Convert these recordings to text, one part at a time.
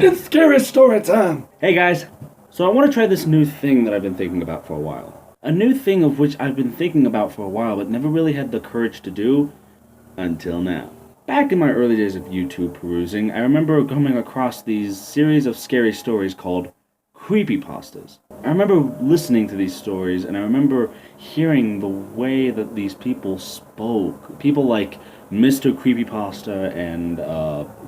It's scary story time! Hey guys, so I want to try this new thing that I've been thinking about for a while. A new thing of which I've been thinking about for a while but never really had the courage to do until now. Back in my early days of YouTube perusing, I remember coming across these series of scary stories called creepypastas. I remember listening to these stories and I remember hearing the way that these people spoke. People like Mr. Creepypasta and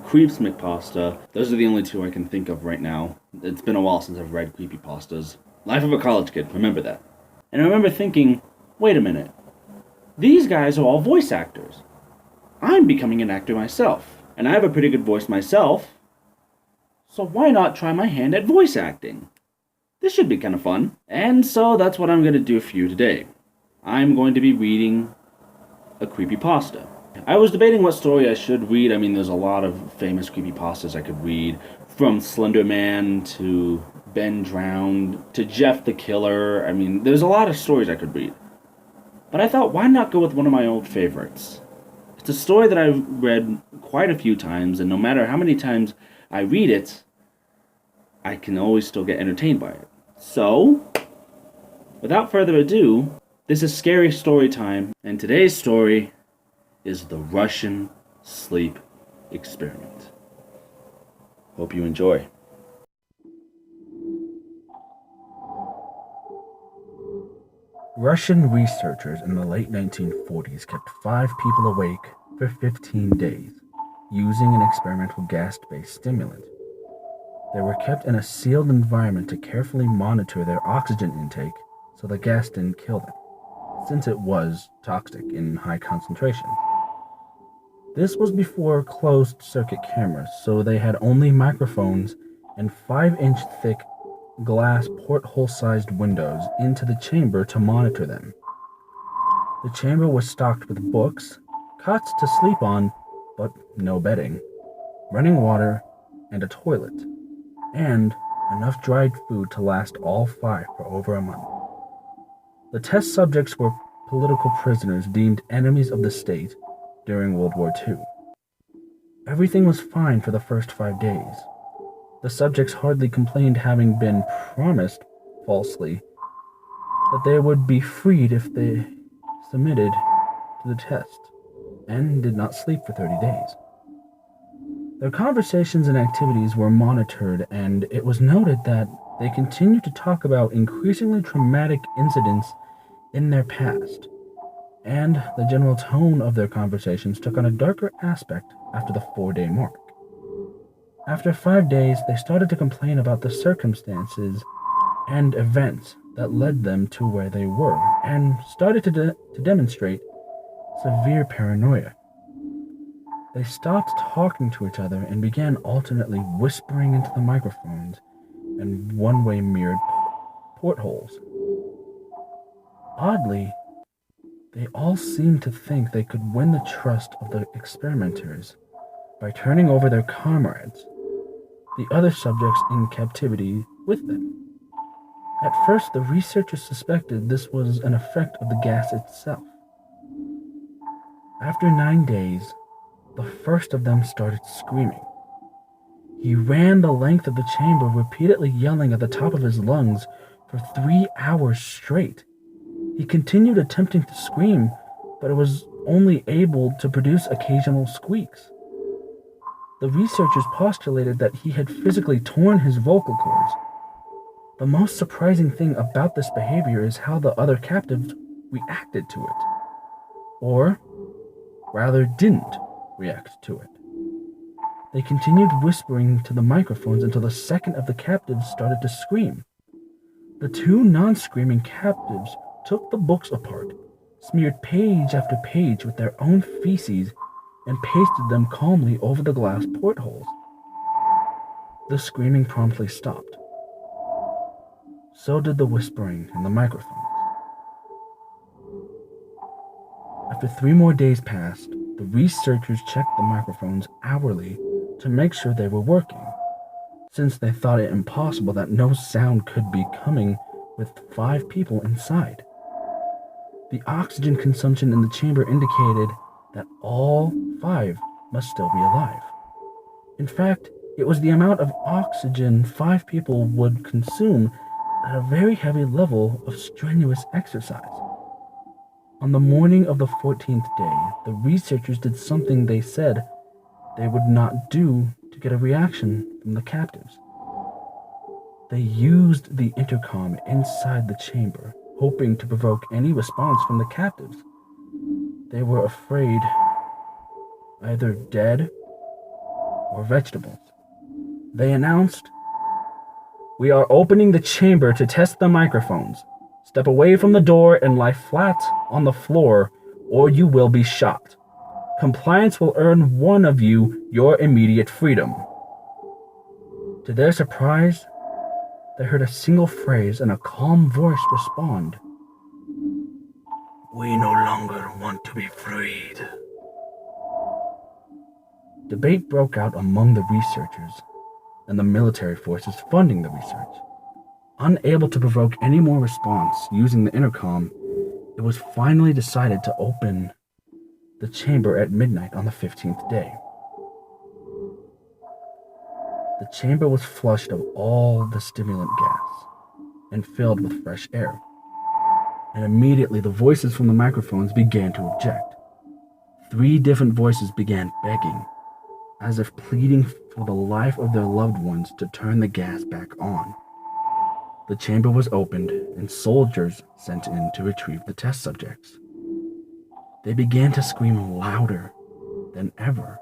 Creeps McPasta. Those are the only two I can think of right now. It's been a while since I've read creepypastas. Life of a College Kid, remember that. And I remember thinking, wait a minute. These guys are all voice actors. I'm becoming an actor myself, and I have a pretty good voice myself, so why not try my hand at voice acting? This should be kind of fun. And so that's what I'm going to do for you today. I'm going to be reading a creepypasta. I was debating what story I should read. I mean, there's a lot of famous creepypastas I could read, from Slender Man to Ben Drowned to Jeff the Killer. I mean, there's a lot of stories I could read. But I thought, why not go with one of my old favorites? It's a story that I've read quite a few times, and no matter how many times I read it, I can always still get entertained by it. So, without further ado, this is Scary Story Time, and today's story is the Russian Sleep Experiment. Hope you enjoy. Russian researchers in the late 1940s kept 5 people awake for 15 days using an experimental gas-based stimulant. They were kept in a sealed environment to carefully monitor their oxygen intake so the gas didn't kill them, since it was toxic in high concentration. This was before closed-circuit cameras, so they had only microphones and 5-inch thick glass porthole-sized windows into the chamber to monitor them. The chamber was stocked with books, cots to sleep on, but no bedding, running water, and a toilet, and enough dried food to last all 5 for over a month. The test subjects were political prisoners deemed enemies of the state during World War II. Everything was fine for the first 5 days. The subjects hardly complained, having been promised, falsely, that they would be freed if they submitted to the test, and did not sleep for 30 days. Their conversations and activities were monitored, and it was noted that they continued to talk about increasingly traumatic incidents in their past, and the general tone of their conversations took on a darker aspect after the 4-day mark. After 5 days, they started to complain about the circumstances and events that led them to where they were, and started to demonstrate severe paranoia. They stopped talking to each other and began alternately whispering into the microphones and one-way mirrored portholes. Oddly, they all seemed to think they could win the trust of the experimenters by turning over their comrades, the other subjects in captivity, with them. At first, the researchers suspected this was an effect of the gas itself. After 9 days, the first of them started screaming. He ran the length of the chamber, repeatedly yelling at the top of his lungs for 3 hours straight. He continued attempting to scream, but it was only able to produce occasional squeaks. The researchers postulated that he had physically torn his vocal cords. The most surprising thing about this behavior is how the other captives reacted to it. Or, rather, didn't react to it. They continued whispering to the microphones until the second of the captives started to scream. The 2 non-screaming captives took the books apart, smeared page after page with their own feces, and pasted them calmly over the glass portholes. The screaming promptly stopped. So did the whispering in the microphones. After 3 more days passed, the researchers checked the microphones hourly to make sure they were working, since they thought it impossible that no sound could be coming with 5 people inside. The oxygen consumption in the chamber indicated that all 5 must still be alive. In fact, It was the amount of oxygen 5 people would consume at a very heavy level of strenuous exercise. On the morning of the 14th day, the researchers did something they said they would not do to get a reaction from the captives. They used the intercom inside the chamber, hoping to provoke any response from the captives. They were afraid, either dead or vegetables. They announced, "We are opening the chamber to test the microphones. Step away from the door and lie flat on the floor, or you will be shot. Compliance will earn one of you your immediate freedom." To their surprise, they heard a single phrase and a calm voice respond, "We no longer want to be freed." Debate broke out among the researchers and the military forces funding the research. Unable to provoke any more response using the intercom, it was finally decided to open the chamber at midnight on the 15th day. The chamber was flushed of all the stimulant gas and filled with fresh air, and immediately the voices from the microphones began to object. 3 different voices began begging, as if pleading for the life of their loved ones, to turn the gas back on. The chamber was opened and soldiers sent in to retrieve the test subjects. They began to scream louder than ever,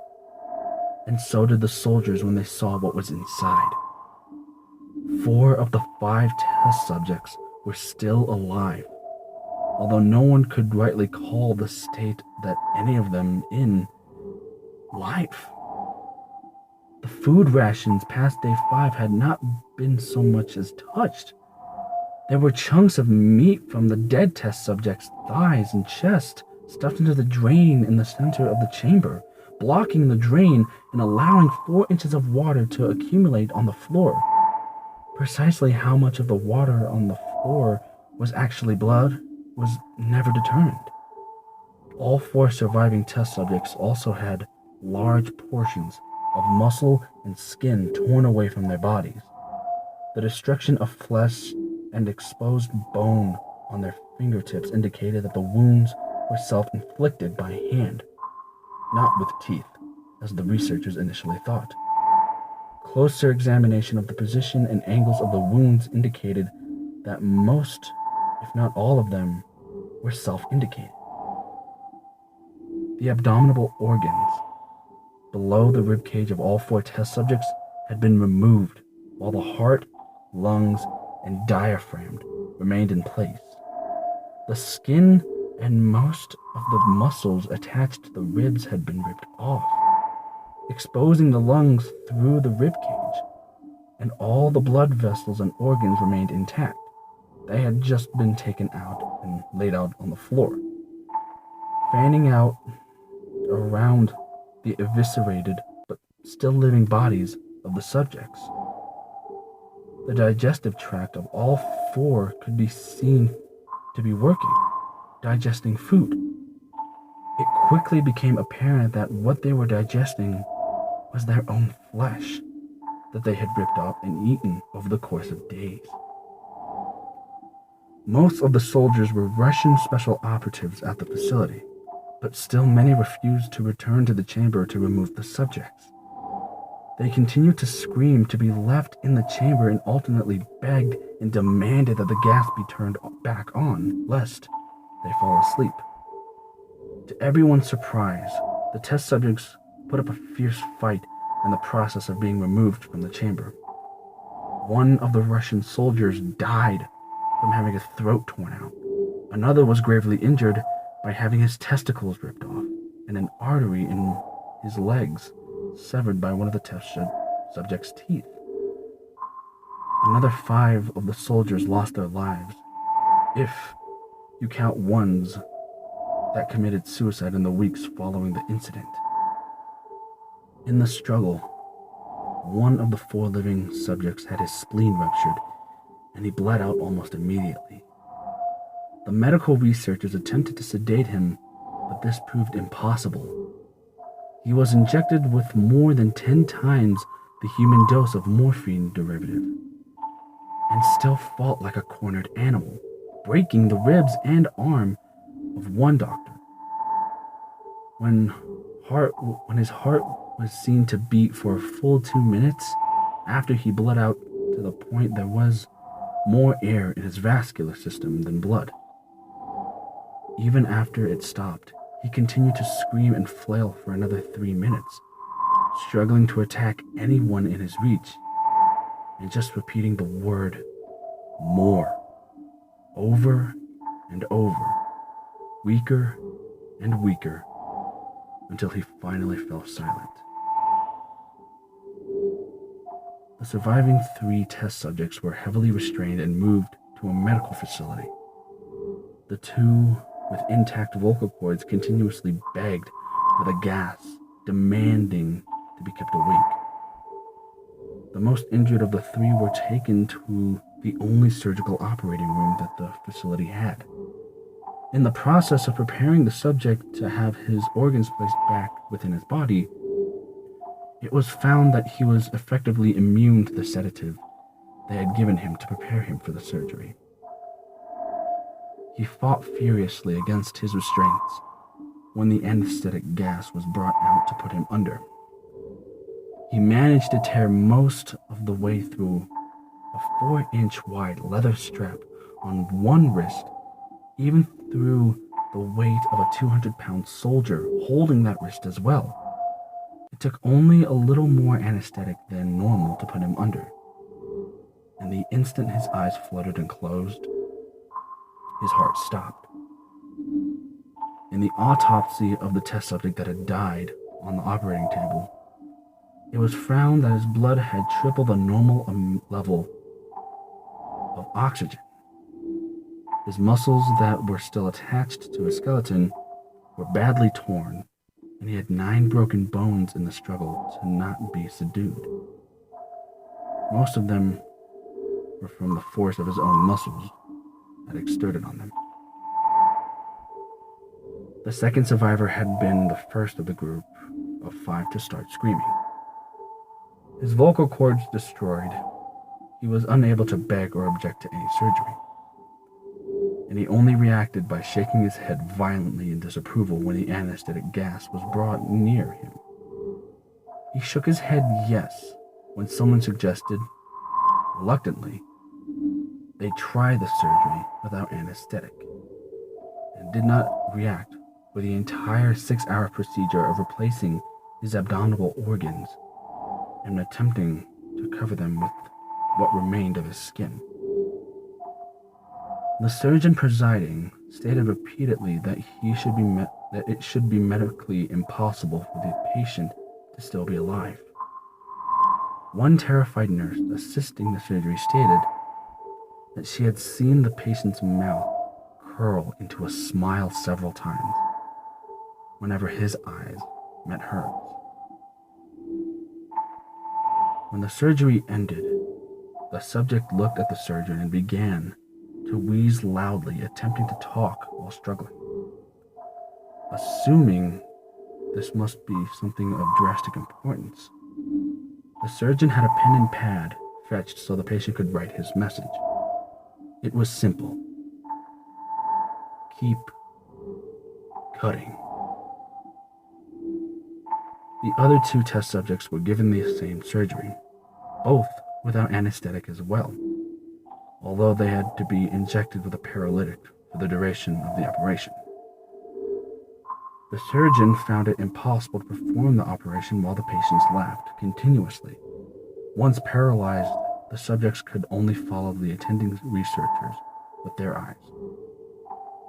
and so did the soldiers when they saw what was inside. 4 of the 5 test subjects were still alive, although no one could rightly call the state that any of them in life. The food rations past day 5 had not been so much as touched. There were chunks of meat from the dead test subjects' thighs and chest stuffed into the drain in the center of the chamber, blocking the drain and allowing 4 inches of water to accumulate on the floor. Precisely how much of the water on the floor was actually blood was never determined. All 4 surviving test subjects also had large portions of muscle and skin torn away from their bodies. The destruction of flesh and exposed bone on their fingertips indicated that the wounds were self-inflicted by hand, not with teeth, as the researchers initially thought. Closer examination of the position and angles of the wounds indicated that most, if not all of them, were self-indicated. The abdominal organs below the ribcage of all 4 test subjects had been removed, while the heart, lungs, and diaphragm remained in place. The skin and most of the muscles attached to the ribs had been ripped off, exposing the lungs through the ribcage, and all the blood vessels and organs remained intact. They had just been taken out and laid out on the floor. Fanning out around the eviscerated but still living bodies of the subjects, the digestive tract of all 4 could be seen to be working, digesting food. It quickly became apparent that what they were digesting was their own flesh that they had ripped off and eaten over the course of days. Most of the soldiers were Russian special operatives at the facility, but still many refused to return to the chamber to remove the subjects. They continued to scream to be left in the chamber and alternately begged and demanded that the gas be turned back on, lest they fall asleep. To everyone's surprise, the test subjects put up a fierce fight in the process of being removed from the chamber. One of the Russian soldiers died from having his throat torn out. Another was gravely injured by having his testicles ripped off and an artery in his legs severed by one of the test subject's teeth. Another 5 of the soldiers lost their lives, if you count ones that committed suicide in the weeks following the incident. In the struggle, one of the 4 living subjects had his spleen ruptured, and he bled out almost immediately. The medical researchers attempted to sedate him, but this proved impossible. He was injected with more than 10 times the human dose of morphine derivative, and still fought like a cornered animal, breaking the ribs and arm of one doctor. When his heart was seen to beat for a full 2 minutes after he bled out to the point there was more air in his vascular system than blood. Even after it stopped, he continued to scream and flail for another 3 minutes, struggling to attack anyone in his reach, and just repeating the word more over and over, weaker and weaker, until he finally fell silent. The surviving 3 test subjects were heavily restrained and moved to a medical facility. The 2 with intact vocal cords continuously begged for the gas, demanding to be kept awake. The most injured of the 3 were taken to the only surgical operating room that the facility had. In the process of preparing the subject to have his organs placed back within his body, it was found that he was effectively immune to the sedative they had given him to prepare him for the surgery. He fought furiously against his restraints when the anesthetic gas was brought out to put him under. He managed to tear most of the way through a 4-inch wide leather strap on one wrist, even through the weight of a 200-pound soldier holding that wrist as well. It took only a little more anesthetic than normal to put him under, and the instant his eyes fluttered and closed, his heart stopped. In the autopsy of the test subject that had died on the operating table, it was found that his blood had triple the normal level of oxygen. His muscles that were still attached to his skeleton were badly torn, and he had 9 broken bones in the struggle to not be subdued. Most of them were from the force of his own muscles that exerted on them. The second survivor had been the first of the group of 5 to start screaming. His vocal cords destroyed, he was unable to beg or object to any surgery, and he only reacted by shaking his head violently in disapproval when the anesthetic gas was brought near him. He shook his head yes when someone suggested, reluctantly, they try the surgery without anesthetic, and did not react for the entire 6-hour procedure of replacing his abdominal organs and attempting to cover them with what remained of his skin. The surgeon presiding stated repeatedly that it should be medically impossible for the patient to still be alive. One terrified nurse assisting the surgery stated that she had seen the patient's mouth curl into a smile several times whenever his eyes met hers. When the surgery ended, the subject looked at the surgeon and began to wheeze loudly, attempting to talk while struggling. Assuming this must be something of drastic importance, the surgeon had a pen and pad fetched so the patient could write his message. It was simple. Keep cutting. The other 2 test subjects were given the same surgery, both without anesthetic as well, although they had to be injected with a paralytic for the duration of the operation. The surgeon found it impossible to perform the operation while the patients laughed continuously. Once paralyzed, the subjects could only follow the attending researchers with their eyes.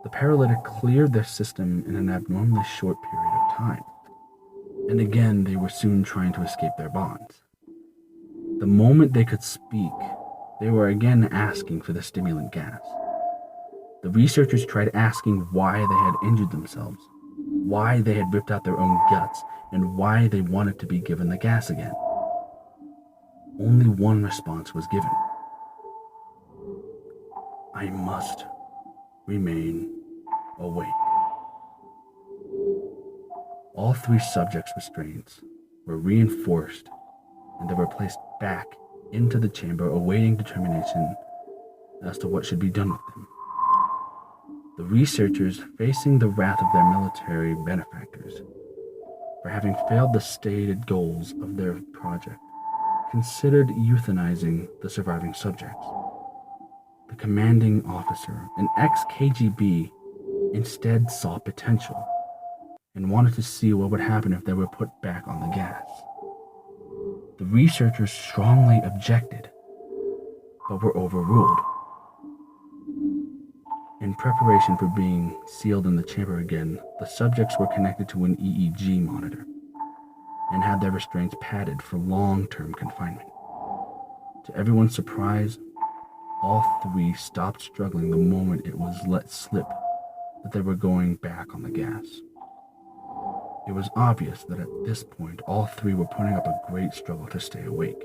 The paralytic cleared their system in an abnormally short period of time, and again they were soon trying to escape their bonds. The moment they could speak, they were again asking for the stimulant gas. The researchers tried asking why they had injured themselves, why they had ripped out their own guts, and why they wanted to be given the gas again. Only one response was given. I must remain awake. All 3 subjects' restraints were reinforced and they were placed back into the chamber awaiting determination as to what should be done with them. The researchers, facing the wrath of their military benefactors for having failed the stated goals of their project, considered euthanizing the surviving subjects. The commanding officer, an ex-KGB, instead saw potential and wanted to see what would happen if they were put back on the gas. The researchers strongly objected, but were overruled. In preparation for being sealed in the chamber again, the subjects were connected to an EEG monitor and had their restraints padded for long-term confinement. To everyone's surprise, all three stopped struggling the moment it was let slip that they were going back on the gas. It was obvious that at this point, all three were putting up a great struggle to stay awake.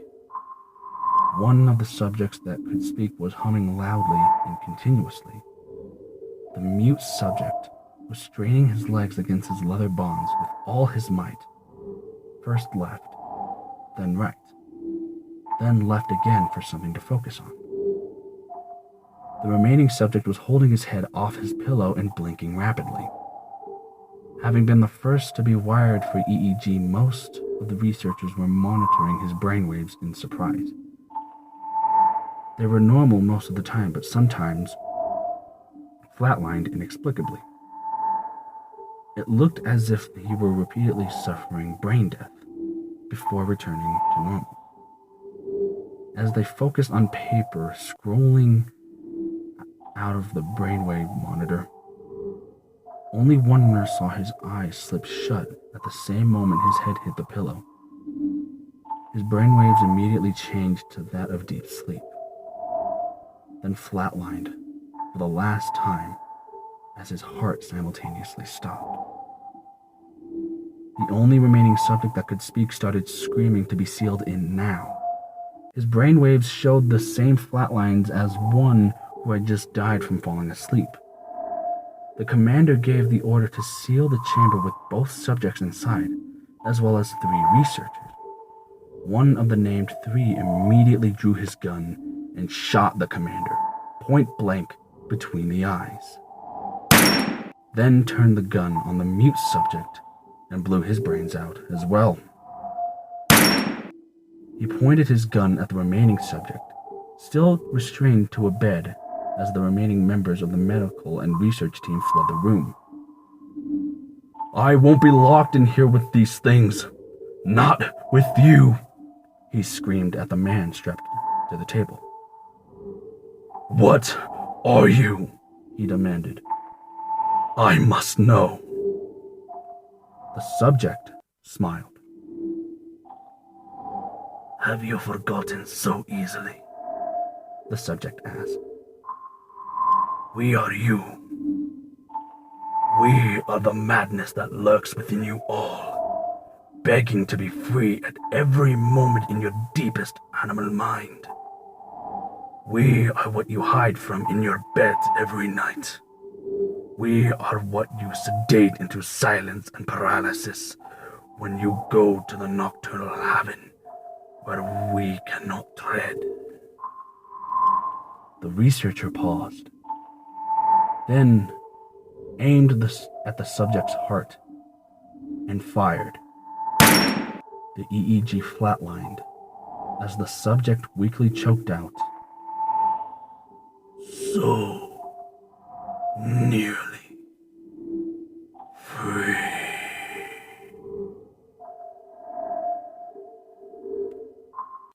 One of the subjects that could speak was humming loudly and continuously. The mute subject was straining his legs against his leather bonds with all his might. First left, then right, then left again for something to focus on. The remaining subject was holding his head off his pillow and blinking rapidly. Having been the first to be wired for EEG, most of the researchers were monitoring his brainwaves in surprise. They were normal most of the time, but sometimes flatlined inexplicably. It looked as if he were repeatedly suffering brain death before returning to normal. As they focused on paper scrolling out of the brainwave monitor, only one nurse saw his eyes slip shut at the same moment his head hit the pillow. His brainwaves immediately changed to that of deep sleep, then flatlined for the last time as his heart simultaneously stopped. The only remaining subject that could speak started screaming to be sealed in now. His brainwaves showed the same flatlines as one who had just died from falling asleep. The commander gave the order to seal the chamber with both subjects inside, as well as 3 researchers. One of the named 3 immediately drew his gun and shot the commander, point blank between the eyes. Then turned the gun on the mute subject and blew his brains out as well. He pointed his gun at the remaining subject, still restrained to a bed, as the remaining members of the medical and research team fled the room. "I won't be locked in here with these things. Not with you," he screamed at the man strapped to the table. "What are you?" he demanded. "I must know." The subject smiled. "Have you forgotten so easily?" the subject asked. "We are you. We are the madness that lurks within you all, begging to be free at every moment in your deepest animal mind. We are what you hide from in your bed every night. We are what you sedate into silence and paralysis when you go to the nocturnal haven where we cannot tread." The researcher paused, then aimed at the subject's heart and fired. The EEG flatlined as the subject weakly choked out, "So